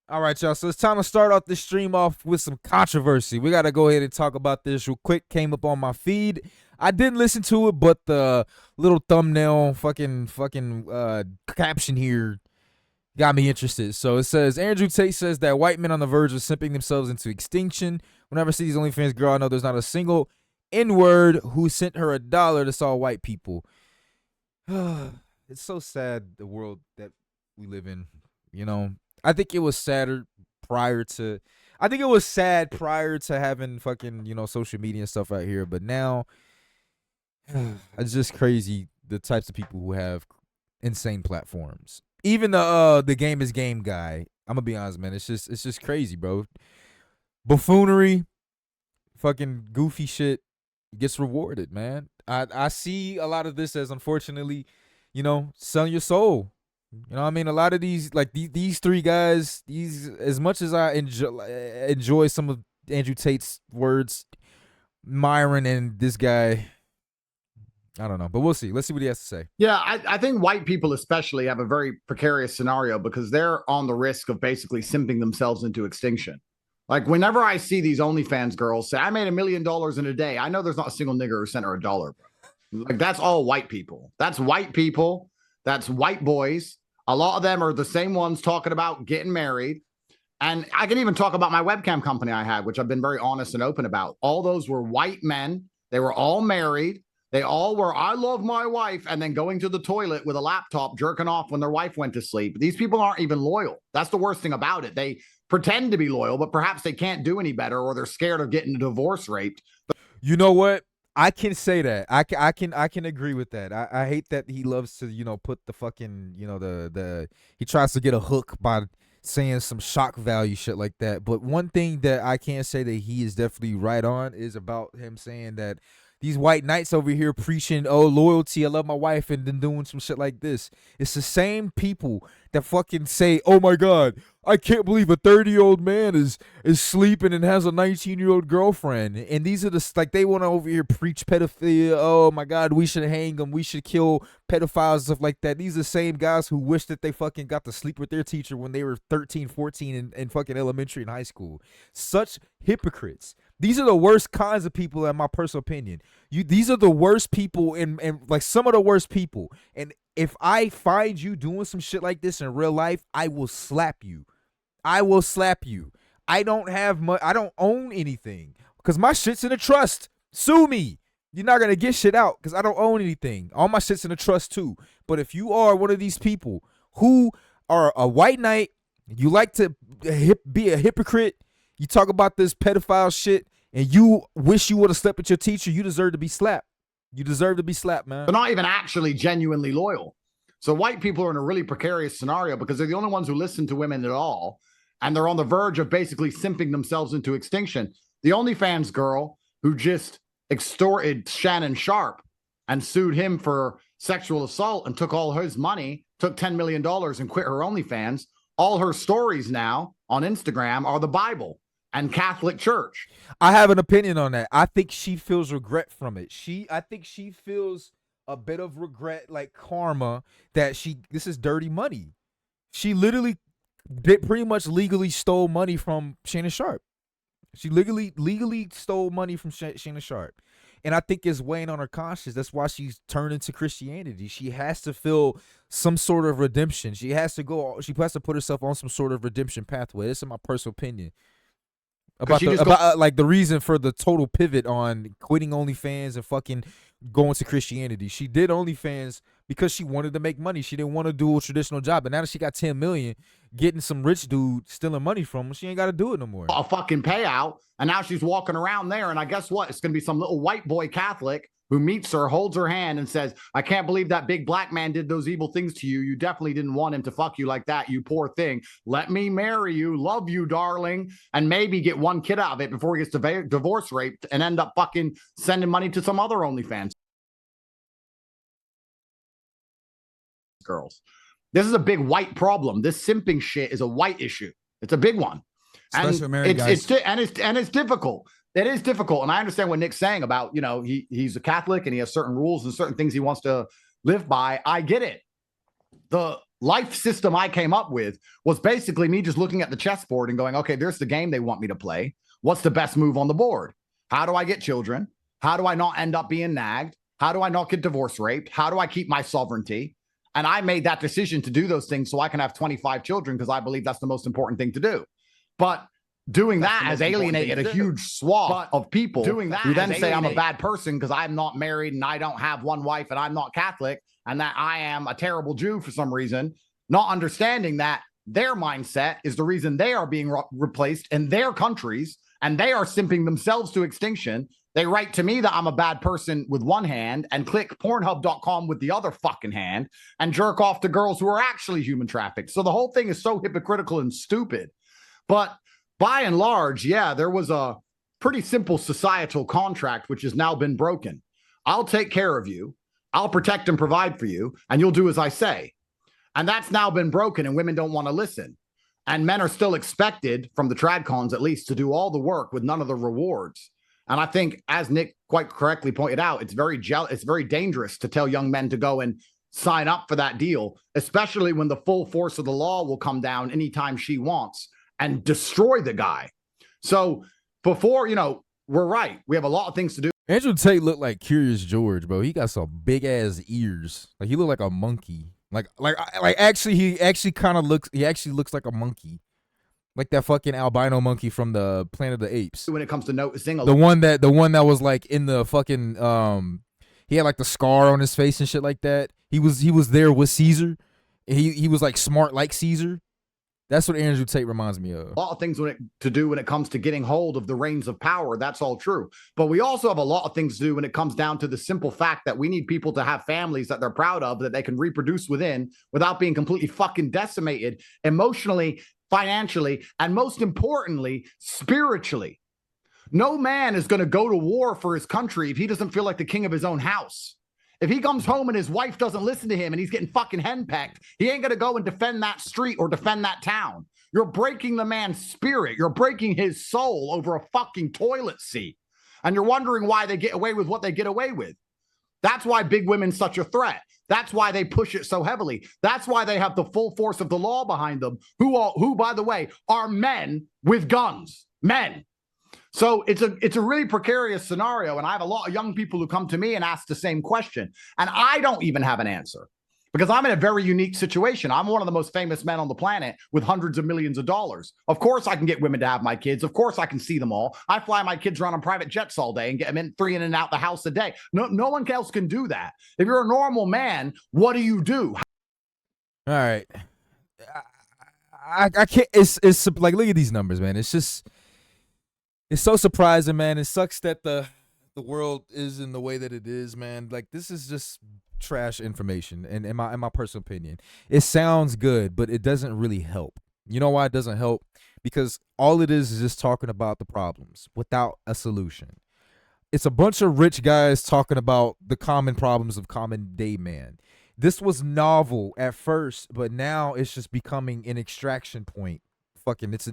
All right, y'all. So it's time to start off this stream off with some controversy. We got to go ahead and talk about this real quick. Came up on my feed. I didn't listen to it, but the little thumbnail, caption here got me interested. So it says Andrew Tate says that white men on the verge of simping themselves into extinction. Whenever I see these OnlyFans girl, I know there's not a single N-word who sent her $1 to all white people. It's so sad the world that we live in. You know, I think it was sadder prior to. I think it was sad prior to having fucking social media and stuff out here, but now it's just crazy the types of people who have insane platforms. Even the game is game guy. I'm gonna be honest, man. It's just crazy, bro. Buffoonery, fucking goofy shit gets rewarded, man. I see a lot of this as, unfortunately, selling your soul. You know what I mean? A lot of these three guys, as much as I enjoy some of Andrew Tate's words, Myron and this guy, I don't know, but we'll see. Let's see what he has to say. Yeah, I think white people especially have a very precarious scenario because they're on the risk of basically simping themselves into extinction. Like whenever I see these OnlyFans girls say, I made $1 million in a day, I know there's not a single nigger who sent her $1. Like that's all white people. That's white people. That's white boys. A lot of them are the same ones talking about getting married. And I can even talk about my webcam company I had, which I've been very honest and open about. All those were white men. They were all married. They all were, I love my wife, and then going to the toilet with a laptop, jerking off when their wife went to sleep. These people aren't even loyal. That's the worst thing about it. They pretend to be loyal, but perhaps they can't do any better, or they're scared of getting divorce raped. You know what? I can say that. I can agree with that. I hate that he loves to, put the fucking, he tries to get a hook by saying some shock value shit like that. But one thing that I can say that he is definitely right on is about him saying that these white knights over here preaching, oh, loyalty, I love my wife, and then doing some shit like this. It's the same people that fucking say, oh my God, I can't believe a 30-year-old man is sleeping and has a 19-year-old girlfriend. And these are they want to over here preach pedophilia. Oh my God, we should hang them. We should kill pedophiles, stuff like that. These are the same guys who wish that they fucking got to sleep with their teacher when they were 13, 14 in fucking elementary and high school. Such hypocrites. These are the worst kinds of people, in my personal opinion. These are the worst people, and like some of the worst people. And if I find you doing some shit like this in real life, I will slap you. I will slap you. I don't have much. I don't own anything because my shit's in a trust. Sue me. You're not gonna get shit out because I don't own anything. All my shit's in a trust too. But if you are one of these people who are a white knight, you like to be a hypocrite, you talk about this pedophile shit, and you wish you would have slept with your teacher, you deserve to be slapped. You deserve to be slapped, man. They're not even actually genuinely loyal. So white people are in a really precarious scenario because they're the only ones who listen to women at all. And they're on the verge of basically simping themselves into extinction. The OnlyFans girl who just extorted Shannon Sharp and sued him for sexual assault and took all his money, took $10 million and quit her OnlyFans. All her stories now on Instagram are the Bible and Catholic Church. I have an opinion on that. I think she feels regret from it. I think she feels a bit of regret, like karma, that this is dirty money. She literally pretty much legally stole money from Shannon Sharp. She legally stole money from Shannon Sharp. And I think it's weighing on her conscience. That's why she's turned into Christianity. She has to feel some sort of redemption. She has to put herself on some sort of redemption pathway. This is my personal opinion. About the reason for the total pivot on quitting OnlyFans and fucking going to Christianity. She did OnlyFans because she wanted to make money. She didn't want to do a traditional job. But now that she got 10 million, getting some rich dude stealing money from her, she ain't got to do it no more. A fucking payout. And now she's walking around there. And I guess what? It's going to be some little white boy Catholic who meets her, holds her hand, and says, I can't believe that big black man did those evil things to you. You definitely didn't want him to fuck you like that, you poor thing. Let me marry you, love you, darling, and maybe get one kid out of it before he gets divorce raped and end up fucking sending money to some other OnlyFans girls. This is a big white problem. This simping shit is a white issue. It's a big one. Especially married guys. It's difficult. It is difficult. And I understand what Nick's saying about, he's a Catholic and he has certain rules and certain things he wants to live by. I get it. The life system I came up with was basically me just looking at the chessboard and going, okay, there's the game they want me to play. What's the best move on the board? How do I get children? How do I not end up being nagged? How do I not get divorce raped? How do I keep my sovereignty? And I made that decision to do those things so I can have 25 children because I believe that's the most important thing to do. But doing that has alienated a huge swath of people who then say I'm a bad person because I'm not married and I don't have one wife and I'm not Catholic and that I am a terrible Jew for some reason, not understanding that their mindset is the reason they are being replaced in their countries and they are simping themselves to extinction. They write to me that I'm a bad person with one hand and click Pornhub.com with the other fucking hand and jerk off to girls who are actually human trafficked. So the whole thing is so hypocritical and stupid. But by and large, yeah, there was a pretty simple societal contract which has now been broken. I'll take care of you. I'll protect and provide for you, and you'll do as I say. And that's now been broken, and women don't want to listen. And men are still expected, from the tradcons at least, to do all the work with none of the rewards. And I think, as Nick quite correctly pointed out, it's very dangerous to tell young men to go and sign up for that deal, especially when the full force of the law will come down anytime she wants and destroy the guy. So before, we're right. We have a lot of things to do. Andrew Tate looked like Curious George, bro. He got some big ass ears. Like he looked like a monkey. He actually looks like a monkey. Like that fucking albino monkey from the Planet of the Apes. When it comes to noticing the one that was like in the fucking he had like the scar on his face and shit like that. He was there with Caesar. He was like smart like Caesar. That's what Andrew Tate reminds me of. A lot of things to do when it comes to getting hold of the reins of power. That's all true. But we also have a lot of things to do when it comes down to the simple fact that we need people to have families that they're proud of, that they can reproduce within without being completely fucking decimated emotionally, financially, and most importantly, spiritually. No man is going to go to war for his country if he doesn't feel like the king of his own house. If he comes home and his wife doesn't listen to him and he's getting fucking henpecked, he ain't going to go and defend that street or defend that town. You're breaking the man's spirit. You're breaking his soul over a fucking toilet seat. And you're wondering why they get away with what they get away with. That's why big women's such a threat. That's why they push it so heavily. That's why they have the full force of the law behind them, who, by the way, are men with guns. Men. So it's a really precarious scenario, and I have a lot of young people who come to me and ask the same question, and I don't even have an answer because I'm in a very unique situation. I'm one of the most famous men on the planet with hundreds of millions of dollars. Of course, I can get women to have my kids. Of course, I can see them all. I fly my kids around on private jets all day and get them in and out the house a day. No one else can do that. If you're a normal man, what do you do? All right, I can't. It's like, look at these numbers, man. It's so surprising, man. It sucks that the world is in the way that it is, man. Like, this is just trash information, and in my personal opinion. It sounds good, but it doesn't really help. You know why it doesn't help? Because all it is just talking about the problems without a solution. It's a bunch of rich guys talking about the common problems of common day man. This was novel at first, but now it's just becoming an extraction point. Fucking it's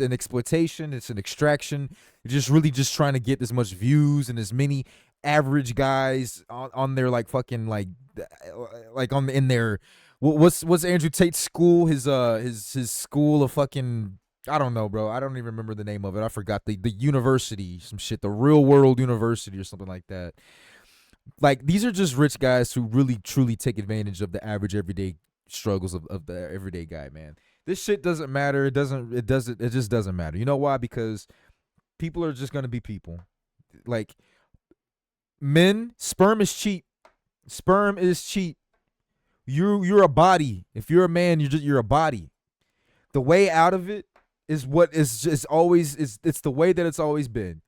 an exploitation, it's an extraction. You're just really just trying to get as much views and as many average guys on their like fucking like on in their what's Andrew Tate's school, his school of fucking, I don't know, bro. I don't even remember the name of it. I forgot the university, some shit, the Real World University or something like that. Like, these are just rich guys who really truly take advantage of the average everyday struggles of the everyday guy, man. This shit doesn't matter. It just doesn't matter. You know why? Because people are just gonna be people. Like, men, sperm is cheap. Sperm is cheap. You're a body. If you're a man, you're a body. The way out of it is what is just always it's the way that it's always been.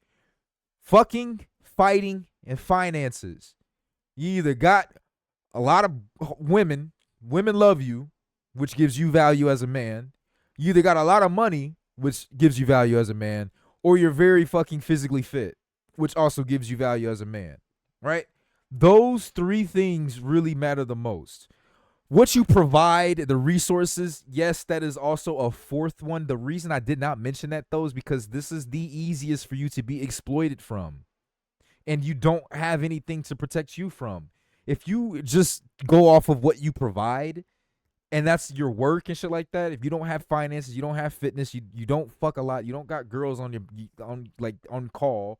Fucking, fighting, and finances. You either got a lot of women love you, which gives you value as a man. You either got a lot of money, which gives you value as a man, or you're very fucking physically fit, which also gives you value as a man, right? Those three things really matter the most. What you provide, the resources, yes, that is also a fourth one. The reason I did not mention that, though, is because this is the easiest for you to be exploited from. And you don't have anything to protect you from. If you just go off of what you provide, and that's your work and shit like that, if you don't have finances, you don't have fitness, you don't fuck a lot, you don't got girls on your on call,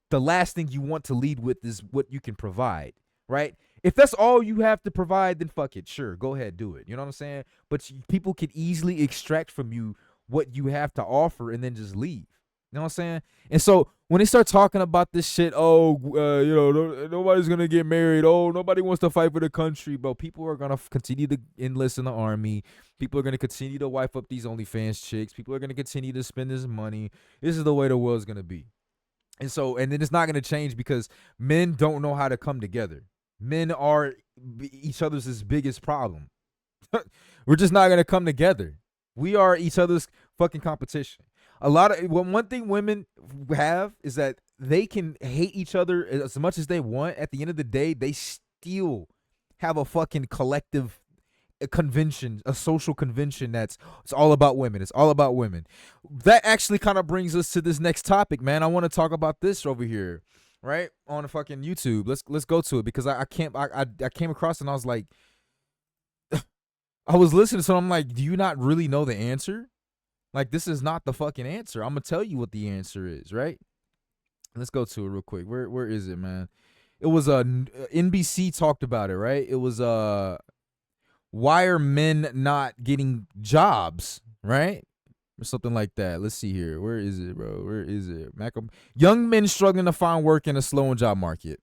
the last thing you want to lead with is what you can provide, right? If that's all you have to provide, then fuck it, sure, go ahead, do it. You know what I'm saying? But people can easily extract from you what you have to offer and then just leave. You know what I'm saying? And so when they start talking about this shit, nobody's gonna get married. Oh, nobody wants to fight for the country, bro. People are gonna continue to enlist in the army. People are gonna continue to wife up these OnlyFans chicks. People are gonna continue to spend this money. This is the way the world's gonna be. And so, and then it's not going to change because men don't know how to come together. Men are each other's biggest problem. We're just not going to come together. We are each other's fucking competition. One thing women have is that they can hate each other as much as they want. At the end of the day, they still have a fucking collective convention, a social convention it's all about women. It's all about women. That actually kind of brings us to this next topic, man. I want to talk about this over here, right on the fucking YouTube. Let's go to it because I came across it and I was like, I was listening, so I'm like, do you not really know the answer? Like, this is not the fucking answer. I'm gonna tell you what the answer is, right? Let's go to it real quick. Where is it, man? It was NBC talked about it, right? It was why are men not getting jobs, right? Or something like that. Let's see here. Where is it, bro? Where is it? Young men struggling to find work in a slowing job market.